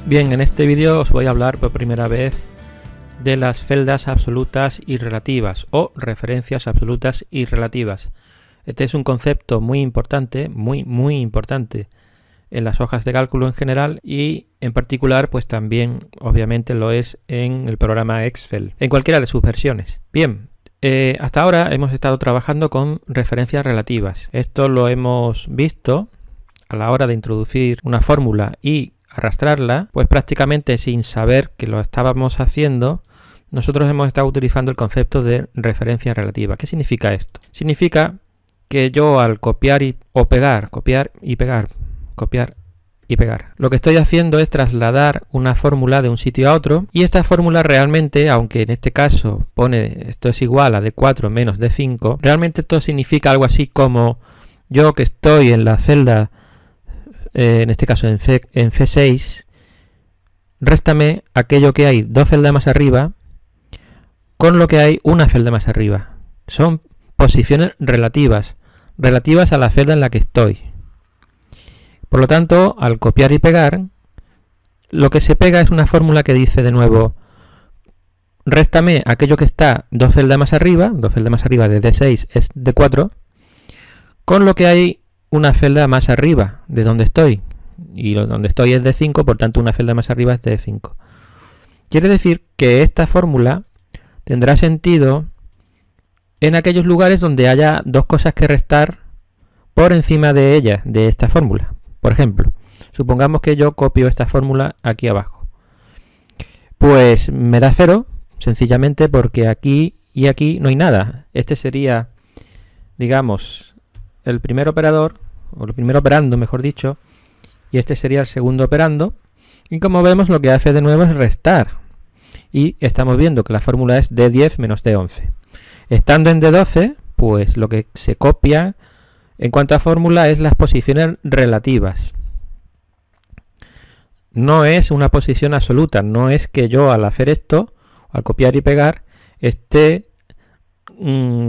Bien, en este vídeo os voy a hablar por primera vez de las celdas absolutas y relativas o referencias absolutas y relativas. Este es un concepto muy importante, muy importante en las hojas de cálculo en general y en particular pues también obviamente lo es en el programa Excel, en cualquiera de sus versiones. Bien, hasta ahora hemos estado trabajando con referencias relativas. Esto lo hemos visto a la hora de introducir una fórmula y arrastrarla, pues prácticamente sin saber que lo estábamos haciendo, nosotros hemos estado utilizando el concepto de referencia relativa. ¿Qué significa esto? Significa que yo al copiar y pegar, lo que estoy haciendo es trasladar una fórmula de un sitio a otro, y esta fórmula realmente, aunque en este caso pone esto es igual a D4 menos D5, realmente esto significa algo así como yo que estoy en la celda, en este caso en C6, réstame aquello que hay dos celdas más arriba con lo que hay una celda más arriba. Son posiciones relativas a la celda en la que estoy. Por lo tanto, al copiar y pegar, lo que se pega es una fórmula que dice de nuevo, réstame aquello que está dos celdas más arriba de D6 es D4, con lo que hay una celda más arriba de donde estoy, y donde estoy es D5, por tanto una celda más arriba es D5. Quiere decir que esta fórmula tendrá sentido en aquellos lugares donde haya dos cosas que restar por encima de ella, de esta fórmula. Por ejemplo, supongamos que yo copio esta fórmula aquí abajo. Pues me da 0, sencillamente porque aquí y aquí no hay nada. Este sería, digamos, el primer operador, o el primer operando, mejor dicho, y este sería el segundo operando. Y como vemos, lo que hace de nuevo es restar. Y estamos viendo que la fórmula es D10 menos D11. Estando en D12, pues lo que se copia en cuanto a fórmula es las posiciones relativas. No es una posición absoluta, no es que yo al hacer esto, al copiar y pegar, esté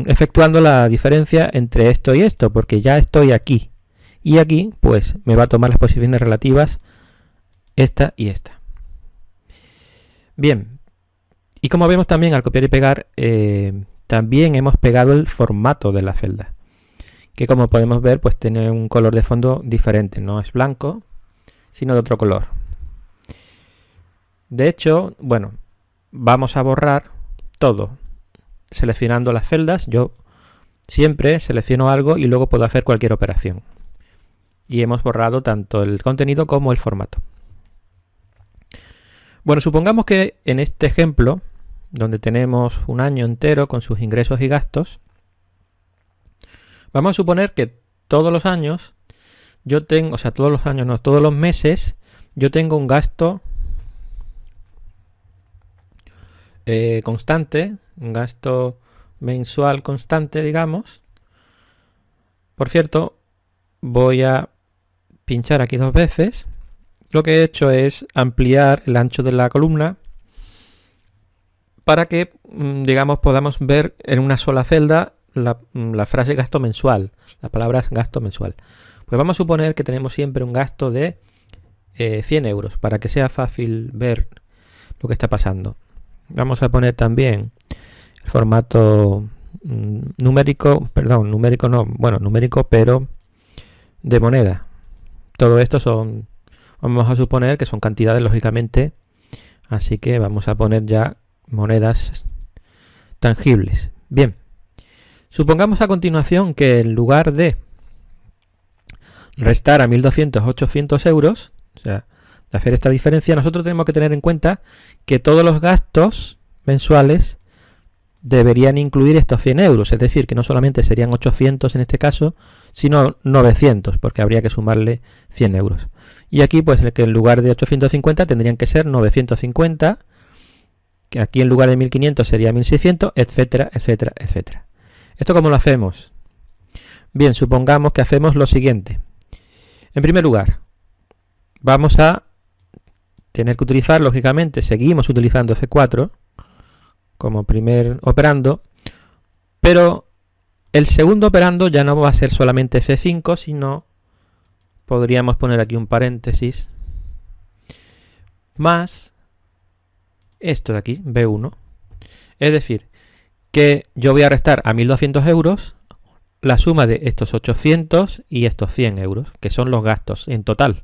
efectuando la diferencia entre esto y esto, porque ya estoy aquí. Y aquí, pues, me va a tomar las posiciones relativas, esta y esta. Bien, y como vemos también al copiar y pegar, también hemos pegado el formato de la celda, que como podemos ver, pues tiene un color de fondo diferente, no es blanco, sino de otro color. De hecho, bueno, vamos a borrar todo, seleccionando las celdas. Yo siempre selecciono algo y luego puedo hacer cualquier operación. Y hemos borrado tanto el contenido como el formato. Bueno, supongamos que en este ejemplo, donde tenemos un año entero con sus ingresos y gastos, vamos a suponer que todos los años yo tengo, o sea, todos los meses yo tengo un gasto constante, un gasto mensual constante, digamos. Por cierto, voy a pinchar aquí dos veces. Lo que he hecho es ampliar el ancho de la columna para que, digamos, podamos ver en una sola celda la frase gasto mensual, las palabras gasto mensual. Pues vamos a suponer que tenemos siempre un gasto de 100 euros para que sea fácil ver lo que está pasando. Vamos a poner también el formato numérico pero de moneda. Todo esto son, vamos a suponer que son cantidades lógicamente, así que vamos a poner ya monedas tangibles. Bien, supongamos a continuación que en lugar de restar a 1200 800 euros, o sea, de hacer esta diferencia, nosotros tenemos que tener en cuenta que todos los gastos mensuales deberían incluir estos 100 euros, es decir, que no solamente serían 800 en este caso, sino 900, porque habría que sumarle 100 euros. Y aquí, pues, que en lugar de 850 tendrían que ser 950, que aquí en lugar de 1500 sería 1600, etcétera, etcétera, etcétera. ¿Esto cómo lo hacemos? Bien, supongamos que hacemos lo siguiente. En primer lugar, vamos a tener que utilizar, lógicamente, seguimos utilizando C4 como primer operando, pero el segundo operando ya no va a ser solamente C5, sino podríamos poner aquí un paréntesis más esto de aquí, B1. Es decir, que yo voy a restar a 1.200 euros la suma de estos 800 y estos 100 euros, que son los gastos en total.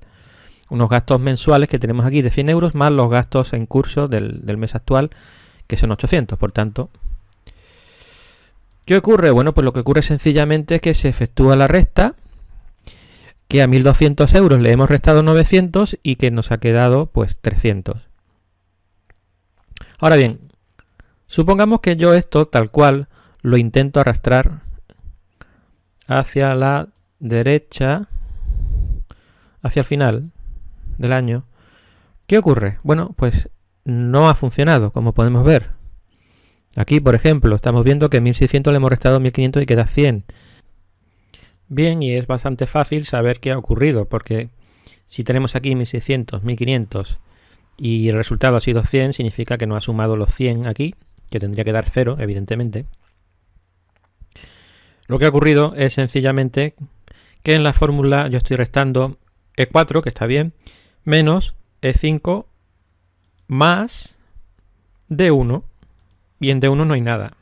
Unos gastos mensuales que tenemos aquí de 100 euros más los gastos en curso del mes actual, que son 800. Por tanto, ¿qué ocurre? Bueno, pues lo que ocurre sencillamente es que se efectúa la resta, que a 1.200 euros le hemos restado 900 y que nos ha quedado pues 300. Ahora bien, supongamos que yo esto tal cual lo intento arrastrar hacia la derecha, hacia el final del año. ¿Qué ocurre? Bueno, pues no ha funcionado, como podemos ver. Aquí, por ejemplo, estamos viendo que 1.600 le hemos restado 1.500 y queda 100. Bien, y es bastante fácil saber qué ha ocurrido, porque si tenemos aquí 1.600, 1.500 y el resultado ha sido 100, significa que no ha sumado los 100 aquí, que tendría que dar 0, evidentemente. Lo que ha ocurrido es sencillamente que en la fórmula yo estoy restando E4, que está bien, menos E5 más D1, y en D1 no hay nada.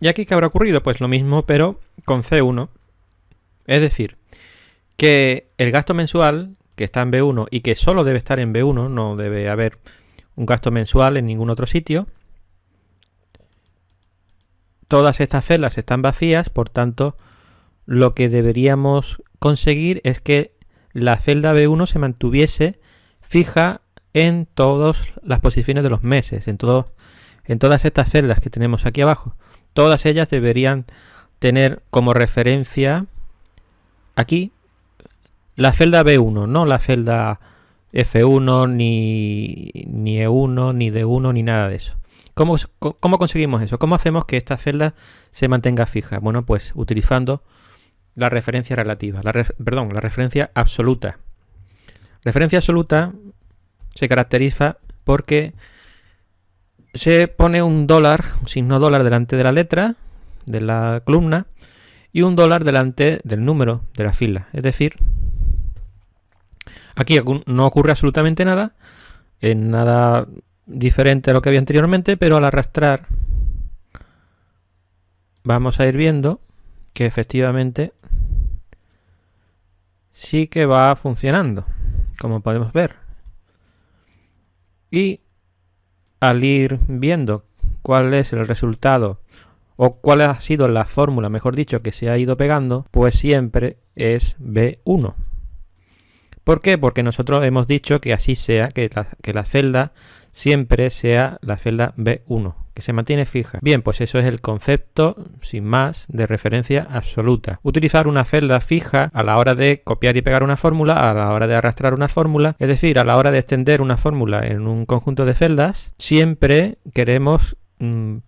¿Y aquí qué habrá ocurrido? Pues lo mismo, pero con C1. Es decir, que el gasto mensual, que está en B1 y que solo debe estar en B1, no debe haber un gasto mensual en ningún otro sitio, todas estas celdas están vacías, por tanto, lo que deberíamos conseguir es que la celda B1 se mantuviese fija en todas las posiciones de los meses, en todas estas celdas que tenemos aquí abajo. Todas ellas deberían tener como referencia aquí la celda B1, no la celda F1, ni E1, ni D1, ni nada de eso. ¿Cómo conseguimos eso? ¿Cómo hacemos que esta celda se mantenga fija? Bueno, pues utilizando la referencia relativa, la referencia absoluta. Referencia absoluta se caracteriza porque se pone un dólar, un signo dólar delante de la letra de la columna y un dólar delante del número de la fila. Es decir, aquí no ocurre absolutamente nada, nada diferente a lo que había anteriormente, pero al arrastrar vamos a ir viendo que efectivamente sí que va funcionando, como podemos ver. Y al ir viendo cuál es el resultado o cuál ha sido la fórmula, mejor dicho, que se ha ido pegando, pues siempre es B1. ¿Por qué? Porque nosotros hemos dicho que así sea, que la celda siempre sea la celda B1, que se mantiene fija. Bien, pues eso es el concepto, sin más, de referencia absoluta. Utilizar una celda fija a la hora de copiar y pegar una fórmula, a la hora de arrastrar una fórmula, es decir, a la hora de extender una fórmula en un conjunto de celdas, siempre queremos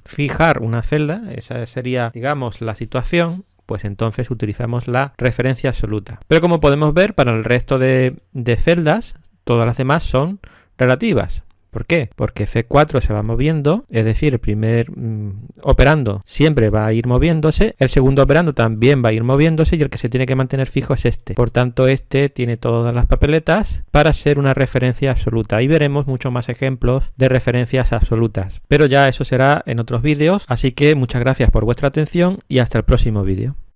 fijar una celda, esa sería, digamos, la situación. Pues entonces utilizamos la referencia absoluta. Pero como podemos ver, para el resto de celdas, todas las demás son relativas. ¿Por qué? Porque C4 se va moviendo, es decir, el primer operando siempre va a ir moviéndose, el segundo operando también va a ir moviéndose y el que se tiene que mantener fijo es este. Por tanto, este tiene todas las papeletas para ser una referencia absoluta y veremos muchos más ejemplos de referencias absolutas. Pero ya eso será en otros vídeos, así que muchas gracias por vuestra atención y hasta el próximo vídeo.